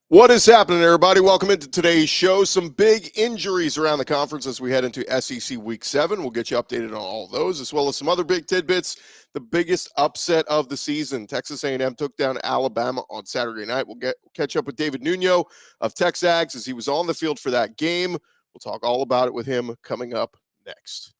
What is happening, everybody? Welcome into today's show. Some big injuries around the conference as we head into SEC Week 7. We'll get you updated on all of those, as well as some other big tidbits. The biggest upset of the season, Texas A&M took down Alabama on Saturday night. We'll catch up with David Nuno of TexAgs as he was on the field for that game. We'll talk all about it with him coming up next.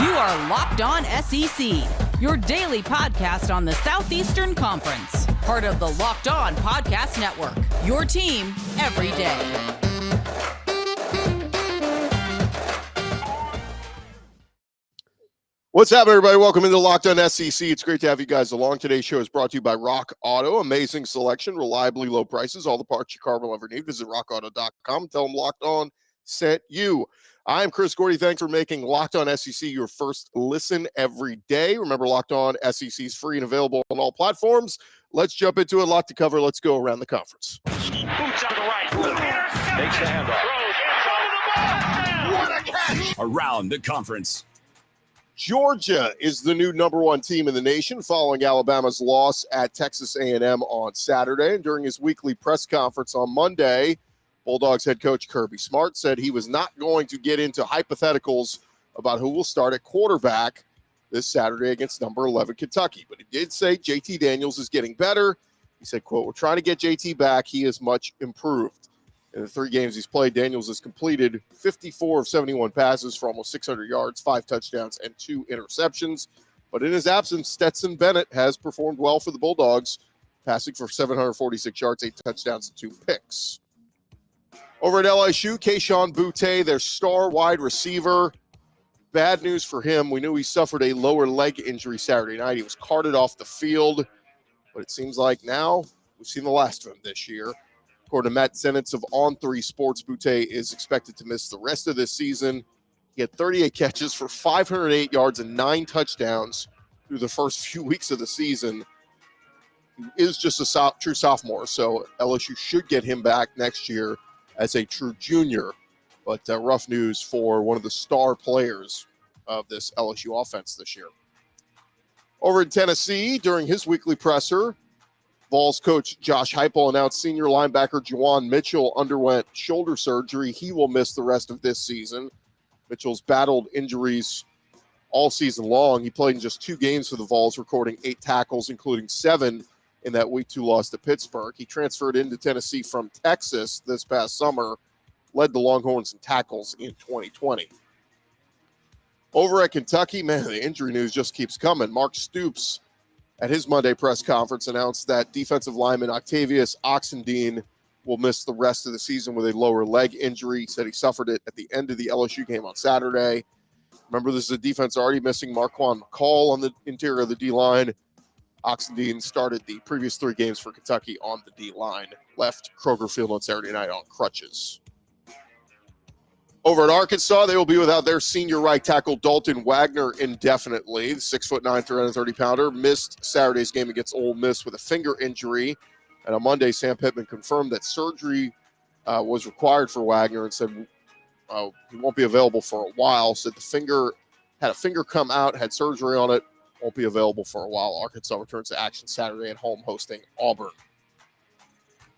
You are Locked On SEC, your daily podcast on the Southeastern Conference. Part of the Locked On Podcast Network, your team every day. What's happening, everybody? Welcome into Locked On SEC. It's great to have you guys along. Today's show is brought to you by Rock Auto. Amazing selection, reliably low prices, all the parts your car will ever need. Visit rockauto.com. Tell them Locked On sent you. I'm Chris Gordy. Thanks for making Locked On SEC your first listen every day. Remember, Locked On SEC is free and available on all platforms. Let's jump into it. A lot to cover. Let's go around the conference. Boots on the right. Takes the handoff. What a catch! Around the conference. Georgia is the new number one team in the nation following Alabama's loss at Texas A&M on Saturday. And during his weekly press conference on Monday, Bulldogs head coach Kirby Smart said he was not going to get into hypotheticals about who will start at quarterback this Saturday against number 11 Kentucky. But he did say JT Daniels is getting better. He said, quote, "We're trying to get JT back. He is much improved." In the 3 games he's played, Daniels has completed 54 of 71 passes for almost 600 yards, 5 touchdowns, and 2 interceptions. But in his absence, Stetson Bennett has performed well for the Bulldogs, passing for 746 yards, 8 touchdowns, and 2 picks. Over at LSU, Kayshon Boutte, their star wide receiver. Bad news for him. We knew he suffered a lower leg injury Saturday night. He was carted off the field, but it seems like now we've seen the last of him this year. According to Matt Zenitz of On3 Sports, Boutte is expected to miss the rest of this season. He had 38 catches for 508 yards and 9 touchdowns through the first few weeks of the season. He is just a true sophomore, so LSU should get him back next year as a true junior, but rough news for one of the star players of this LSU offense this year. Over in Tennessee, during his weekly presser, Vols coach Josh Heupel announced senior linebacker Juwan Mitchell underwent shoulder surgery. He will miss the rest of this season. Mitchell's battled injuries all season long. He played in just 2 games for the Vols, recording 8 tackles, including 7 in that Week 2 loss to Pittsburgh. He transferred into Tennessee from Texas this past summer, led the Longhorns in tackles in 2020. Over at Kentucky, man, the injury news just keeps coming. Mark Stoops, at his Monday press conference, announced that defensive lineman Octavius Oxendine will miss the rest of the season with a lower leg injury. He said he suffered it at the end of the LSU game on Saturday. Remember, this is a defense already missing Marquand McCall on the interior of the D-line. Oxendine started the previous 3 games for Kentucky on the D-line, left Kroger Field on Saturday night on crutches. Over at Arkansas, they will be without their senior right tackle Dalton Wagner indefinitely. The 6'9", 330-pounder missed Saturday's game against Ole Miss with a finger injury. And on Monday, Sam Pittman confirmed that surgery was required for Wagner and said he won't be available for a while. Said the finger had a finger come out, had surgery on it, won't be available for a while. Arkansas returns to action Saturday at home hosting Auburn.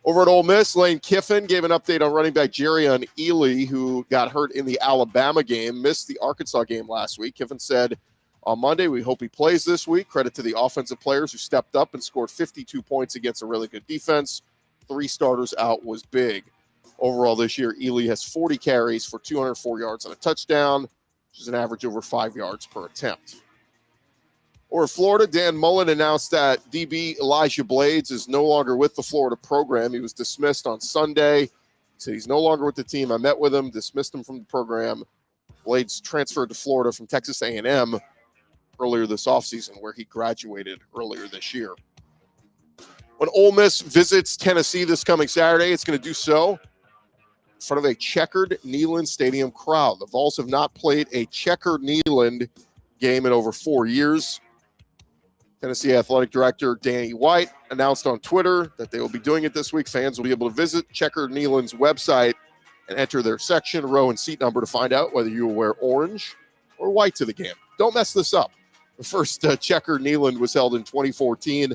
Over at Ole Miss, Lane Kiffin gave an update on running back Jerrion Ealy, who got hurt in the Alabama game, missed the Arkansas game last week. Kiffin said on Monday, "We hope he plays this week. Credit to the offensive players who stepped up and scored 52 points against a really good defense. 3 starters out was big." Overall this year, Ealy has 40 carries for 204 yards and a touchdown, which is an average over 5 yards per attempt. Over Florida, Dan Mullen announced that DB Elijah Blades is no longer with the Florida program. He was dismissed on Sunday. He said he's no longer with the team. I met with him, dismissed him from the program. Blades transferred to Florida from Texas A&M earlier this offseason, where he graduated earlier this year. When Ole Miss visits Tennessee this coming Saturday, it's going to do so in front of a checkered Neyland Stadium crowd. The Vols have not played a checkered Neyland game in over 4 years. Tennessee Athletic Director Danny White announced on Twitter that they will be doing it this week. Fans will be able to visit Checkered Neyland's website and enter their section, row, and seat number to find out whether you will wear orange or white to the game. Don't mess this up. The first checker Neyland was held in 2014.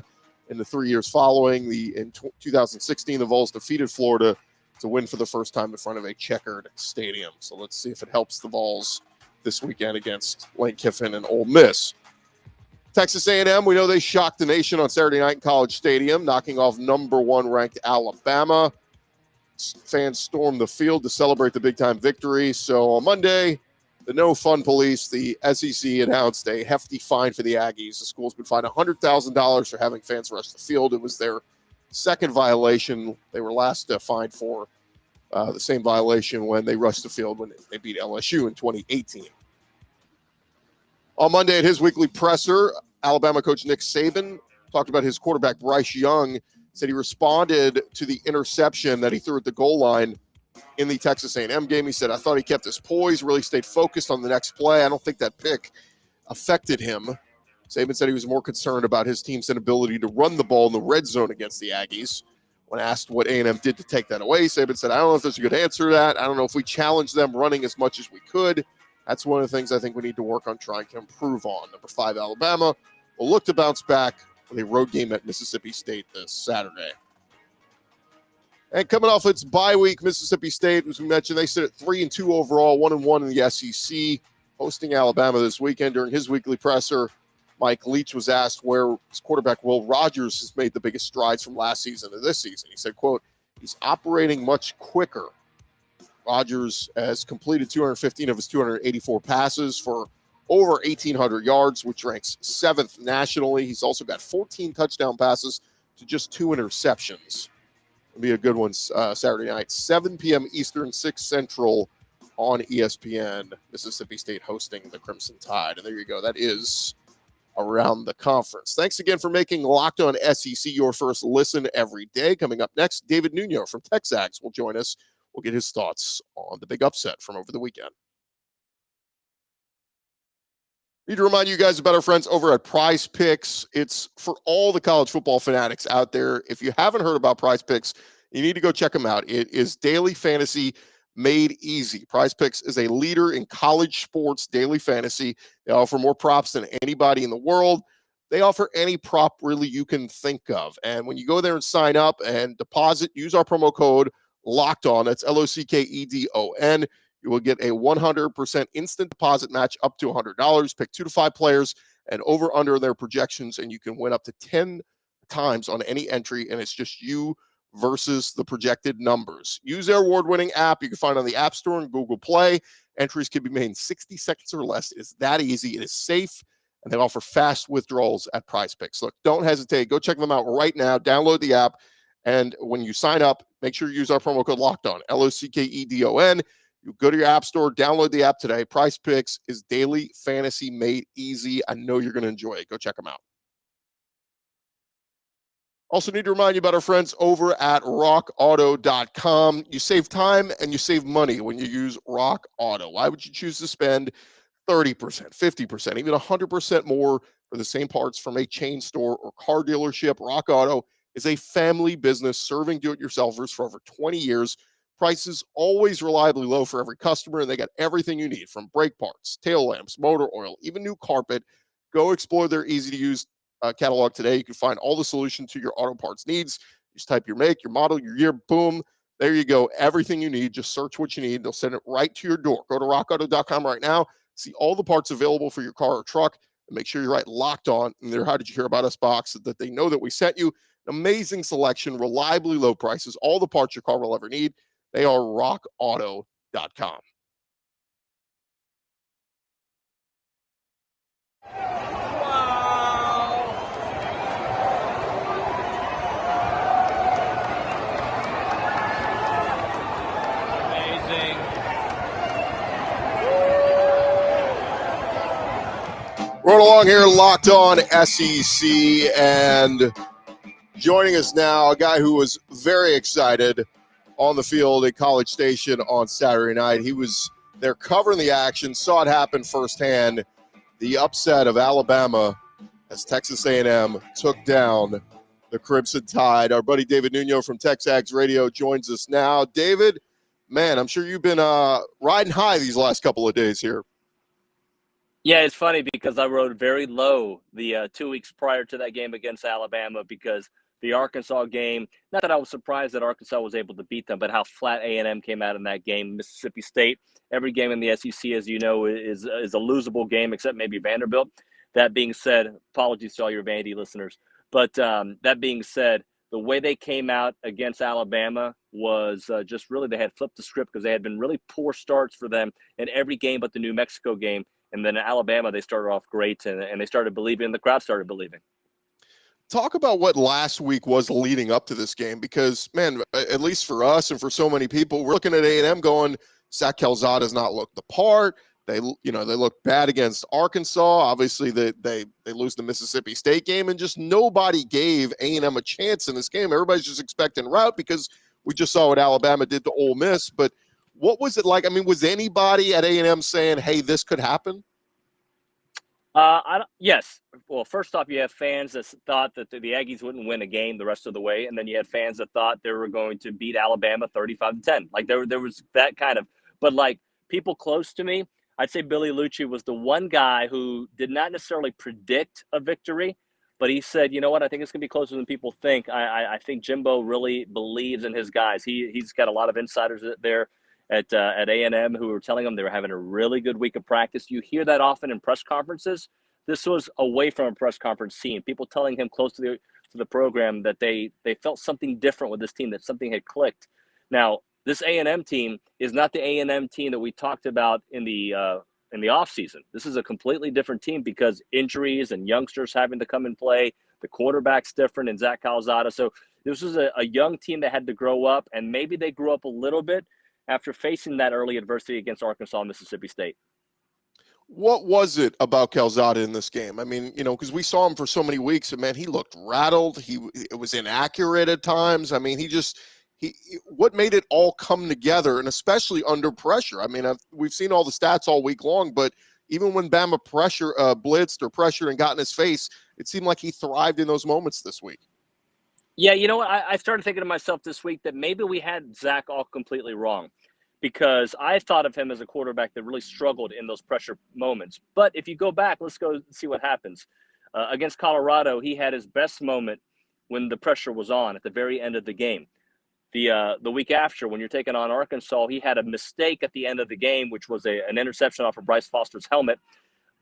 In the 3 years following, in 2016, the Vols defeated Florida to win for the first time in front of a checkered stadium. So let's see if it helps the Vols this weekend against Lane Kiffin and Ole Miss. Texas A&M, we know they shocked the nation on Saturday night in College Stadium, knocking off number 1 ranked Alabama. Fans stormed the field to celebrate the big-time victory. So on Monday, the No Fun Police, the SEC, announced a hefty fine for the Aggies. The school's been fined $100,000 for having fans rush the field. It was their second violation. They were last fined for the same violation when they rushed the field when they beat LSU in 2018. On Monday at his weekly presser, Alabama coach Nick Saban talked about his quarterback Bryce Young, said he responded to the interception that he threw at the goal line in the Texas A&M game. He said, I thought he kept his poise, really stayed focused on the next play. I don't think that pick affected him. Saban said he was more concerned about his team's inability to run the ball in the red zone against the Aggies. When asked what A&M did to take that away, Saban said, I don't know if there's a good answer to that. I don't know if we challenged them running as much as we could. That's one of the things I think we need to work on trying to improve on. Number 5, Alabama will look to bounce back with a road game at Mississippi State this Saturday. And coming off its bye week, Mississippi State, as we mentioned, they sit at 3-2 overall, 1-1 in the SEC, hosting Alabama this weekend. During his weekly presser, Mike Leach was asked where his quarterback Will Rogers has made the biggest strides from last season to this season. He said, quote, he's operating much quicker. Rogers has completed 215 of his 284 passes for over 1,800 yards, which ranks 7th nationally. He's also got 14 touchdown passes to just 2 interceptions. It'll be a good one Saturday night, 7 p.m. Eastern, 6 Central on ESPN. Mississippi State hosting the Crimson Tide. And there you go. That is around the conference. Thanks again for making Locked On SEC your first listen every day. Coming up next, David Nuno from TexAgs will join us. We'll get his thoughts on the big upset from over the weekend. Need to remind you guys about our friends over at PrizePicks. It's for all the college football fanatics out there. If you haven't heard about PrizePicks, you need to go check them out. It is daily fantasy made easy. PrizePicks is a leader in college sports daily fantasy. They offer more props than anybody in the world. They offer any prop really you can think of. And when you go there and sign up and deposit, use our promo code Locked On. That's LOCKEDON. You will get a 100% instant deposit match up to $100. Pick 2 to 5 players and over under their projections, and you can win up to 10 times on any entry, and it's just you versus the projected numbers. Use their award-winning app you can find on the App Store and Google Play. Entries can be made in 60 seconds or less. It's that easy. It is safe, and they offer fast withdrawals at PrizePicks. Look, don't hesitate. Go check them out right now. Download the app, and when you sign up, make sure you use our promo code LOCKEDON, LOCKEDON. You go to your app store, download the app today. PrizePicks is daily fantasy made easy. I know you're going to enjoy it. Go check them out. Also need to remind you about our friends over at rockauto.com. You save time and you save money when you use Rock Auto. Why would you choose to spend 30%, 50%, even 100% more for the same parts from a chain store or car dealership? Rock Auto is a family business serving do-it-yourselfers for over 20 years. Prices always reliably low for every customer, and they got everything you need from brake parts, tail lamps, motor oil, even new carpet. Go explore their easy-to-use catalog today. You can find all the solutions to your auto parts needs. Just type your make, your model, your year, boom. There you go. Everything you need. Just search what you need. They'll send it right to your door. Go to rockauto.com right now. See all the parts available for your car or truck, and make sure you're right locked on in their How Did You Hear About Us box so that they know that we sent you. An amazing selection, reliably low prices, all the parts your car will ever need. They are rockauto.com. Amazing. Right along here, Locked On SEC, and joining us now, a guy who was very excited on the field at College Station on Saturday night. He was there covering the action, saw it happen firsthand. The upset of Alabama as Texas A&M took down the Crimson Tide. Our buddy David Nuno from TexAgs Radio joins us now. David, man, I'm sure you've been riding high these last couple of days here. Yeah, it's funny because I wrote very low the 2 weeks prior to that game against Alabama because the Arkansas game, not that I was surprised that Arkansas was able to beat them, but how flat A&M came out in that game. Mississippi State, every game in the SEC, as you know, is a losable game except maybe Vanderbilt. That being said, apologies to all your Vandy listeners, but that being said, the way they came out against Alabama was just really they had flipped the script because they had been really poor starts for them in every game but the New Mexico game. And then in Alabama, they started off great, and they started believing, and the crowd started believing. Talk about what last week was leading up to this game, because, man, at least for us and for so many people, we're looking at A&M going, Zach Calzada's not looked the part. They look bad against Arkansas. Obviously, they lose the Mississippi State game, and just nobody gave A&M a chance in this game. Everybody's just expecting rout because we just saw what Alabama did to Ole Miss. But what was it like? I mean, was anybody at A&M saying, hey, this could happen? Yes. Well, first off, you have fans that thought that the Aggies wouldn't win a game the rest of the way, and then you had fans that thought they were going to beat Alabama 35-10. Like there was that kind of. But like people close to me, I'd say Billy Lucci was the one guy who did not necessarily predict a victory, but he said, you know what, I think it's going to be closer than people think. I think Jimbo really believes in his guys. He's got a lot of insiders there at A&M who were telling them they were having a really good week of practice. You hear that often in press conferences. This was away from a press conference scene. People telling him close to the program that they felt something different with this team, that something had clicked. Now, this A&M team is not the A&M team that we talked about in the offseason. This is a completely different team because injuries and youngsters having to come and play. The quarterback's different in Zach Calzada. So this was a young team that had to grow up, and maybe they grew up a little bit after facing that early adversity against Arkansas and Mississippi State. What was it about Calzada in this game? I mean, because we saw him for so many weeks, and man, he looked rattled. It was inaccurate at times. I mean, what made it all come together, and especially under pressure? I mean, we've seen all the stats all week long, but even when Bama blitzed or pressured and got in his face, it seemed like he thrived in those moments this week. Yeah, you know what? I started thinking to myself this week that maybe we had Zach all completely wrong, because I thought of him as a quarterback that really struggled in those pressure moments. But if you go back, let's go see what happens. Against Colorado, he had his best moment when the pressure was on at the very end of the game. The week after, when you're taking on Arkansas, he had a mistake at the end of the game, which was an interception off of Bryce Foster's helmet.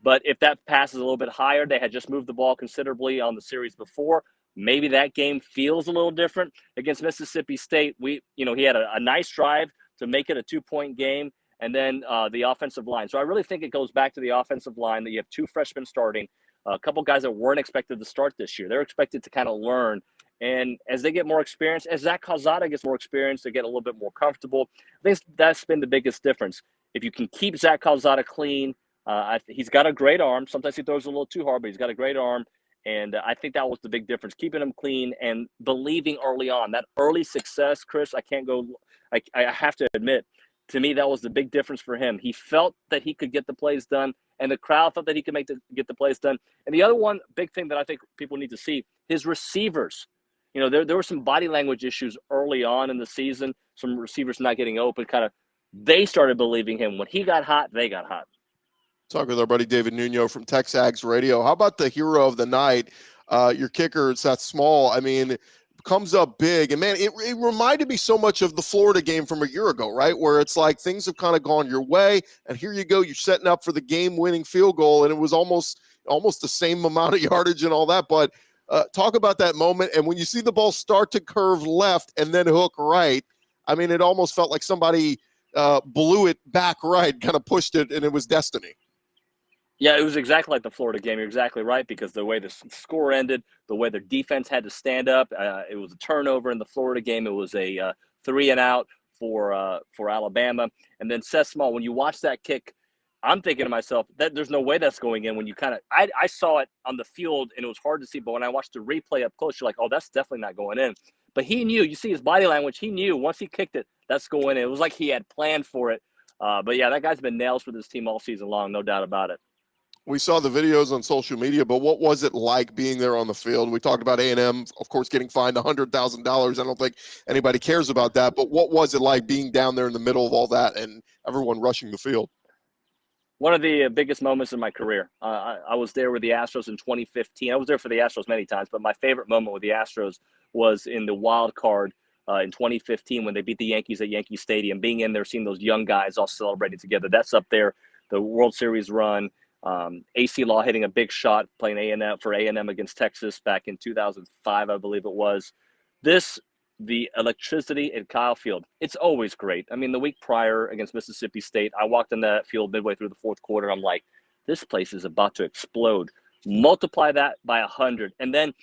But if that pass is a little bit higher, they had just moved the ball considerably on the series before. Maybe that game feels a little different. Against Mississippi State, he had a nice drive to make it a 2-point game, and then the offensive line. So I really think it goes back to the offensive line that you have two freshmen starting, a couple guys that weren't expected to start this year. They're expected to kind of learn. And as they get more experience, as Zach Calzada gets more experience, they get a little bit more comfortable. I think that's been the biggest difference. If you can keep Zach Calzada clean, he's got a great arm. Sometimes he throws a little too hard, but he's got a great arm. And I think that was the big difference, keeping him clean and believing early on. That early success, Chris, I have to admit, to me, that was the big difference for him. He felt that he could get the plays done, and the crowd felt that he could get the plays done. And the other one big thing that I think people need to see, his receivers. There were some body language issues early on in the season, some receivers not getting open, they started believing him. When he got hot, they got hot. Talking with our buddy David Nuno from TexAgs Radio. How about the hero of the night? Your kicker, Seth Small. I mean, comes up big. And, man, it reminded me so much of the Florida game from a year ago, right, where it's like things have kind of gone your way, and here you go. You're setting up for the game-winning field goal, and it was almost the same amount of yardage and all that. But talk about that moment. And when you see the ball start to curve left and then hook right, I mean, it almost felt like somebody blew it back right, kind of pushed it, and it was destiny. Yeah, it was exactly like the Florida game. You're exactly right, because the way the score ended, the way their defense had to stand up, it was a turnover in the Florida game. It was a 3-and-out for Alabama. And then Seth Small, when you watch that kick, I'm thinking to myself that there's no way that's going in. When you I saw it on the field and it was hard to see, but when I watched the replay up close, you're like, oh, that's definitely not going in. But he knew. You see his body language. He knew once he kicked it, that's going in. It was like he had planned for it. But yeah, that guy's been nails for this team all season long, no doubt about it. We saw the videos on social media, but what was it like being there on the field? We talked about A&M, of course, getting fined $100,000. I don't think anybody cares about that, but what was it like being down there in the middle of all that and everyone rushing the field? One of the biggest moments in my career. I was there with the Astros in 2015. I was there for the Astros many times, but my favorite moment with the Astros was in the wild card in 2015 when they beat the Yankees at Yankee Stadium. Being in there, seeing those young guys all celebrating together, that's up there. The World Series run, AC Law hitting a big shot, playing A&M against Texas back in 2005, I believe it was. The electricity at Kyle Field, it's always great. I mean, the week prior against Mississippi State, I walked in that field midway through the fourth quarter. I'm like, this place is about to explode. Multiply that by 100. And then,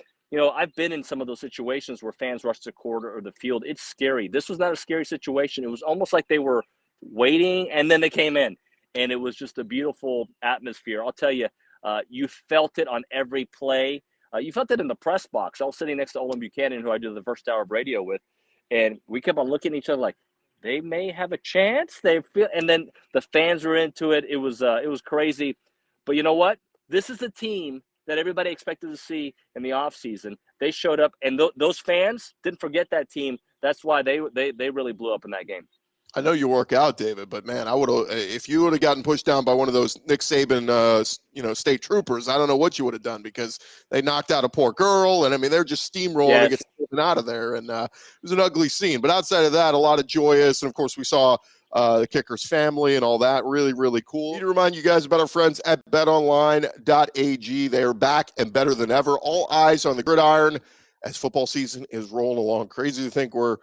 I've been in some of those situations where fans rush the court or the field. It's scary. This was not a scary situation. It was almost like they were waiting, and then they came in. And it was just a beautiful atmosphere. I'll tell you, you felt it on every play. You felt it in the press box. I was sitting next to Olin Buchanan, who I do the first hour of radio with, and we kept on looking at each other like, they may have a chance. And then the fans were into it. It was crazy. But you know what? This is a team that everybody expected to see in the offseason. They showed up, and those fans didn't forget that team. That's why they really blew up in that game. I know you work out, David, but man, I would have if you would have gotten pushed down by one of those Nick Saban, state troopers. I don't know what you would have done because they knocked out a poor girl, and I mean they're just steamrolling to get something out of there, and it was an ugly scene. But outside of that, a lot of joyous, and of course we saw the kicker's family and all that. Really, really cool. I need to remind you guys about our friends at BetOnline.ag. They are back and better than ever. All eyes on the gridiron as football season is rolling along. Crazy to think we're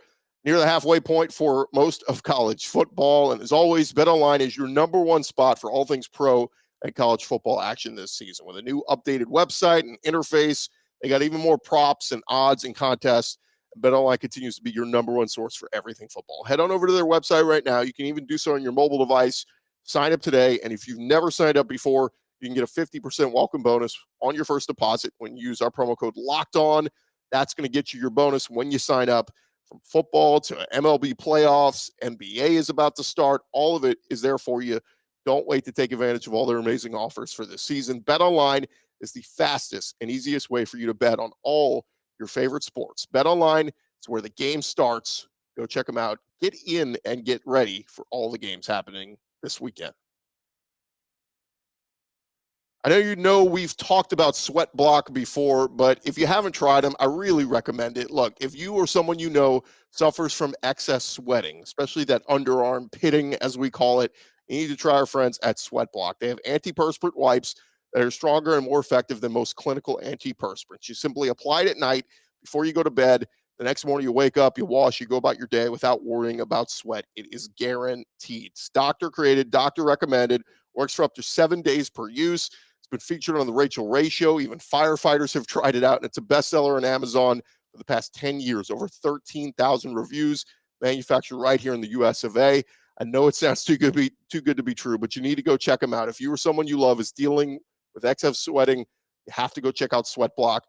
near the halfway point for most of college football. And as always, BetOnline is your number one spot for all things pro and college football action this season. With a new updated website and interface, they got even more props and odds and contests. BetOnline continues to be your number one source for everything football. Head on over to their website right now. You can even do so on your mobile device. Sign up today. And if you've never signed up before, you can get a 50% welcome bonus on your first deposit when you use our promo code LOCKEDON. That's going to get you your bonus when you sign up. From football to MLB playoffs, NBA is about to start. All of it is there for you. Don't wait to take advantage of all their amazing offers for this season. BetOnline is the fastest and easiest way for you to bet on all your favorite sports. BetOnline is where the game starts. Go check them out. Get in and get ready for all the games happening this weekend. I know we've talked about SweatBlock before, but if you haven't tried them, I really recommend it. Look, if you or someone you know suffers from excess sweating, especially that underarm pitting, as we call it, you need to try our friends at SweatBlock. They have antiperspirant wipes that are stronger and more effective than most clinical antiperspirants. You simply apply it at night before you go to bed. The next morning you wake up, you wash, you go about your day without worrying about sweat. It is guaranteed. It's doctor created, doctor recommended, works for up to 7 days per use. Been featured on the Rachel Ray Show. Even firefighters have tried it out, and it's a bestseller on Amazon for the past 10 years. Over 13,000 reviews, manufactured right here in the US of A. I know it sounds too good to be true, but you need to go check them out. If you or someone you love is dealing with excess sweating, you have to go check out SweatBlock.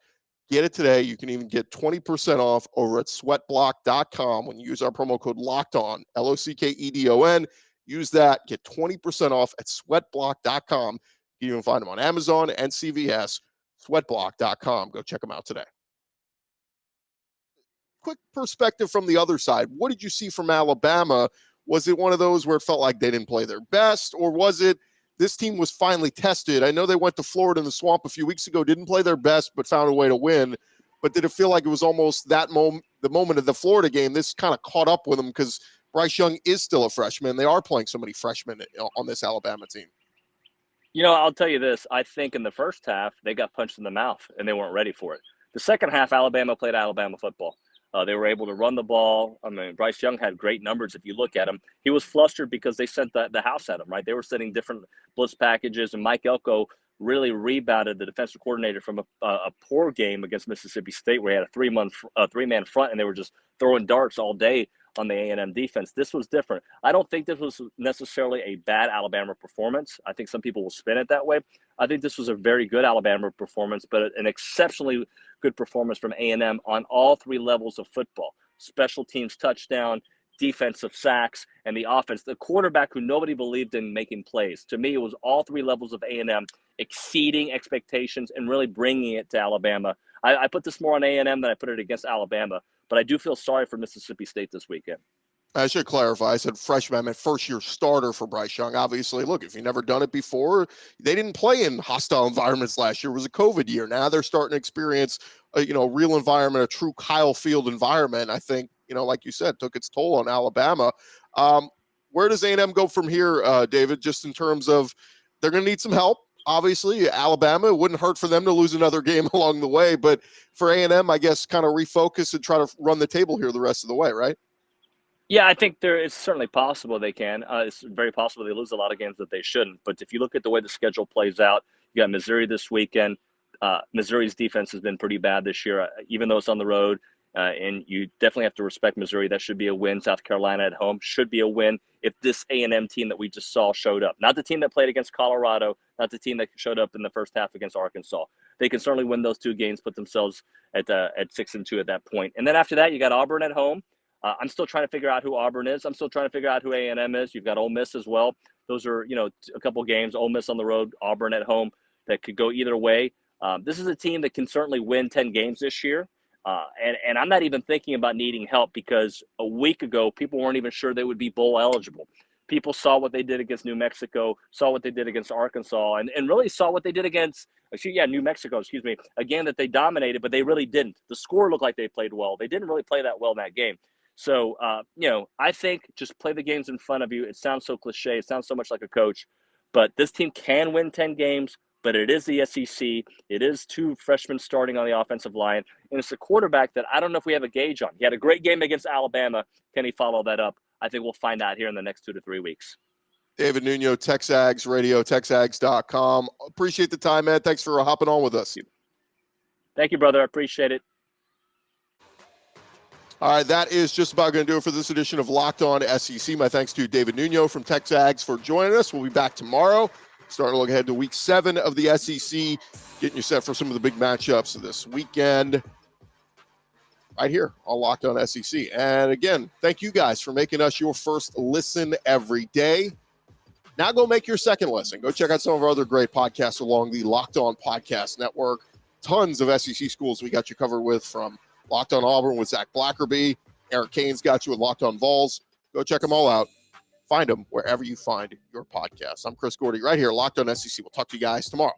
Get it today. You can even get 20% off over at sweatblock.com when you use our promo code LOCKEDON, LOCKEDON. Use that. Get 20% off at sweatblock.com. You can even find them on Amazon and CVS, sweatblock.com. Go check them out today. Quick perspective from the other side. What did you see from Alabama? Was it one of those where it felt like they didn't play their best, or was it this team was finally tested? I know they went to Florida in the Swamp a few weeks ago, didn't play their best, but found a way to win. But did it feel like it was almost that the moment of the Florida game, this kind of caught up with them because Bryce Young is still a freshman. They are playing so many freshmen on this Alabama team. I'll tell you this. I think in the first half, they got punched in the mouth, and they weren't ready for it. The second half, Alabama played Alabama football. They were able to run the ball. I mean, Bryce Young had great numbers if you look at him. He was flustered because they sent the house at him, right? They were sending different blitz packages, and Mike Elko really rebounded the defensive coordinator from a poor game against Mississippi State where he had a three-man front, and they were just throwing darts all day on the A&M defense. This was different. I don't think this was necessarily a bad Alabama performance. I think some people will spin it that way. I think this was a very good Alabama performance, but an exceptionally good performance from A&M on all three levels of football. Special teams touchdown, defensive sacks, and the offense. The quarterback who nobody believed in making plays. To me, it was all three levels of A&M exceeding expectations and really bringing it to Alabama. I put this more on A&M than I put it against Alabama, but I do feel sorry for Mississippi State this weekend. I should clarify. I said freshman. I meant first-year starter for Bryce Young. Obviously, look, if you've never done it before, they didn't play in hostile environments last year. It was a COVID year. Now they're starting to experience a real environment, a true Kyle Field environment. I think, like you said, took its toll on Alabama. Where does A&M go from here, David, just in terms of they're going to need some help? Obviously, Alabama, it wouldn't hurt for them to lose another game along the way. But for A&M, I guess kind of refocus and try to run the table here the rest of the way, right? Yeah, I think it's certainly possible they can. It's very possible they lose a lot of games that they shouldn't. But if you look at the way the schedule plays out, you got Missouri this weekend. Missouri's defense has been pretty bad this year, even though it's on the road. And you definitely have to respect Missouri. That should be a win. South Carolina at home should be a win if this A&M team that we just saw showed up. Not the team that played against Colorado, not the team that showed up in the first half against Arkansas. They can certainly win those two games, put themselves at 6-2 at that point. And then after that, you got Auburn at home. I'm still trying to figure out who Auburn is. I'm still trying to figure out who A&M is. You've got Ole Miss as well. Those are, a couple games. Ole Miss on the road, Auburn at home. That could go either way. This is a team that can certainly win 10 games this year. And I'm not even thinking about needing help because a week ago, people weren't even sure they would be bowl eligible. People saw what they did against New Mexico, saw what they did against Arkansas, and really saw what they did against New Mexico, again, that they dominated, but they really didn't. The score looked like they played well. They didn't really play that well in that game. So, I think just play the games in front of you. It sounds so cliche. It sounds so much like a coach. But this team can win 10 games, but it is the SEC. It is two freshmen starting on the offensive line. And it's a quarterback that I don't know if we have a gauge on. He had a great game against Alabama. Can he follow that up? I think we'll find out here in the next 2 to 3 weeks. David Nuno, TexAgs Radio, TexAgs.com. Appreciate the time, man. Thanks for hopping on with us. Thank you, brother. I appreciate it. All right, that is just about going to do it for this edition of Locked On SEC. My thanks to David Nuno from TexAgs for joining us. We'll be back tomorrow, starting to look ahead to Week 7 of the SEC, getting you set for some of the big matchups this weekend right here on Locked On SEC. And again, thank you guys for making us your first listen every day. Now go make your second listen. Go check out some of our other great podcasts along the Locked On Podcast Network. Tons of SEC schools we got you covered with, from Locked On Auburn with Zach Blackerby. Eric Kane's got you with Locked On Vols. Go check them all out. Find them wherever you find your podcasts. I'm Chris Gordy right here, Locked On SEC. We'll talk to you guys tomorrow.